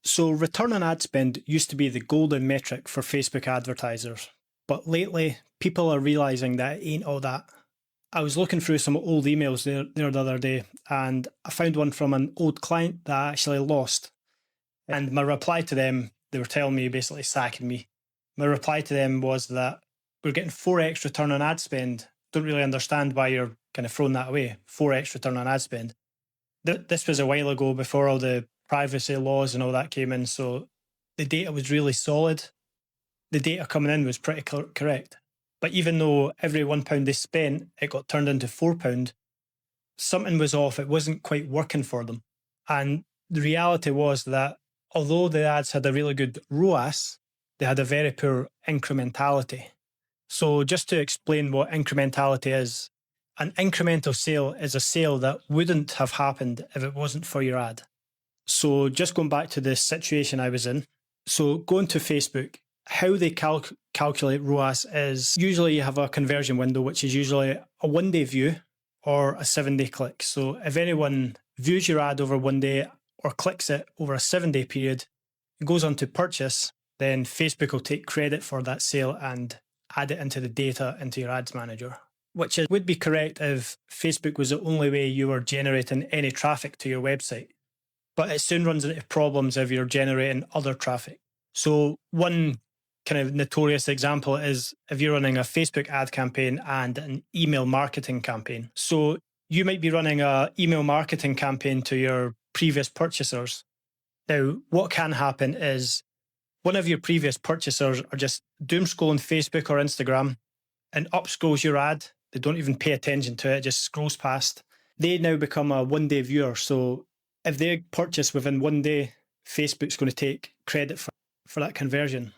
So return on ad spend used to be the golden metric for Facebook advertisers, but lately people are realising that it ain't all that. I was looking through some old emails there the other day, and I found one from an old client that I actually lost. And my reply to them, they were telling me basically sacking me. My reply to them was that we're getting 4x return on ad spend. Don't really understand why you're kind of throwing that away. 4x return on ad spend. This was a while ago before all the privacy laws and all that came in. So the data was really solid. The data coming in was pretty correct. But even though every £1 they spent, it got turned into £4, something was off. It wasn't quite working for them. And the reality was that although the ads had a really good ROAS, they had a very poor incrementality. So just to explain what incrementality is, an incremental sale is a sale that wouldn't have happened if it wasn't for your ad. So just going back to the situation I was in. So going to Facebook, how they calculate ROAS is usually you have a conversion window, which is usually a 1-day view or a 7-day click. So if anyone views your ad over 1 day or clicks it over a 7-day period, it goes on to purchase, then Facebook will take credit for that sale and add it into the data into your ads manager, which would be correct if Facebook was the only way you were generating any traffic to your website. But it soon runs into problems if you're generating other traffic. So one kind of notorious example is if you're running a Facebook ad campaign and an email marketing campaign. So you might be running an email marketing campaign to your previous purchasers. Now, what can happen is one of your previous purchasers are just doom scrolling Facebook or Instagram and up scrolls your ad. They don't even pay attention to it, just scrolls past. They now become a 1-day viewer. So if they purchase within 1 day, Facebook's going to take credit for that conversion.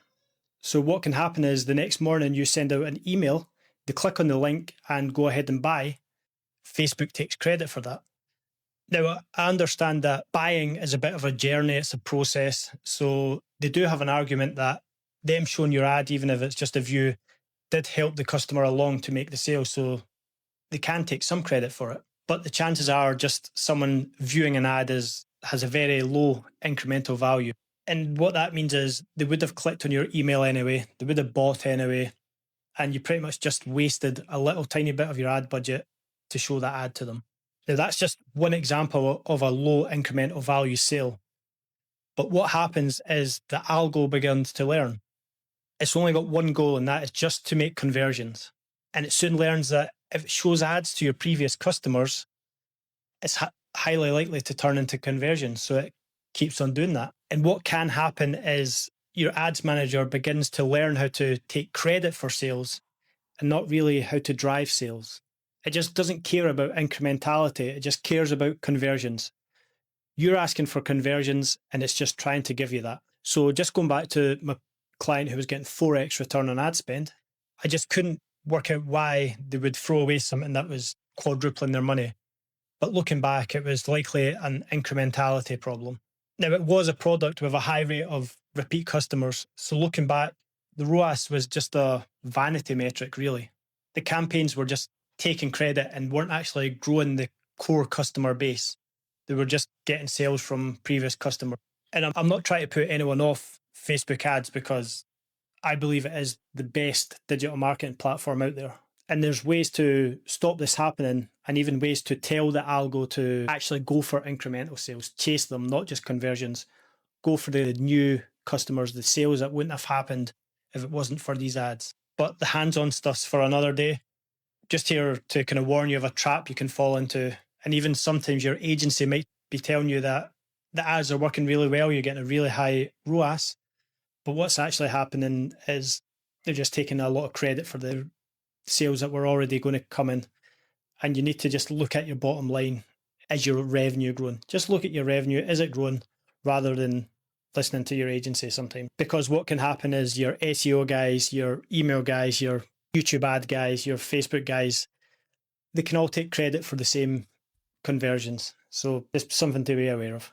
So what can happen is the next morning you send out an email, they click on the link and go ahead and buy. Facebook takes credit for that. Now, I understand that buying is a bit of a journey, it's a process. So they do have an argument that them showing your ad, even if it's just a view, did help the customer along to make the sale. So they can take some credit for it. But the chances are just someone viewing an ad has a very low incremental value. And what that means is they would have clicked on your email anyway, they would have bought anyway, and you pretty much just wasted a little tiny bit of your ad budget to show that ad to them. Now, that's just one example of a low incremental value sale. But what happens is the algo begins to learn. It's only got one goal, and that is just to make conversions. And it soon learns that if it shows ads to your previous customers, it's highly likely to turn into conversions. So it keeps on doing that. And what can happen is your ads manager begins to learn how to take credit for sales and not really how to drive sales. It just doesn't care about incrementality. It just cares about conversions. You're asking for conversions and it's just trying to give you that. So just going back to my client who was getting 4x return on ad spend, I just couldn't work out why they would throw away something that was quadrupling their money. But looking back, it was likely an incrementality problem. Now, it was a product with a high rate of repeat customers. So looking back, the ROAS was just a vanity metric, really. The campaigns were just taking credit and weren't actually growing the core customer base. They were just getting sales from previous customers. And I'm not trying to put anyone off Facebook ads because I believe it is the best digital marketing platform out there. And there's ways to stop this happening and even ways to tell the algo to actually go for incremental sales, chase them, not just conversions. Go for the new customers, the sales that wouldn't have happened if it wasn't for these ads. But the hands-on stuff's for another day. Just here to kind of warn you of a trap you can fall into. And even sometimes your agency might be telling you that the ads are working really well, you're getting a really high ROAS. But what's actually happening is they're just taking a lot of credit for the sales that were already going to come in. And you need to just look at your bottom line. Is your revenue growing? Just look at your revenue. Is it growing? Rather than listening to your agency sometimes. Because what can happen is your SEO guys, your email guys, your YouTube ad guys, your Facebook guys, they can all take credit for the same conversions. So it's something to be aware of.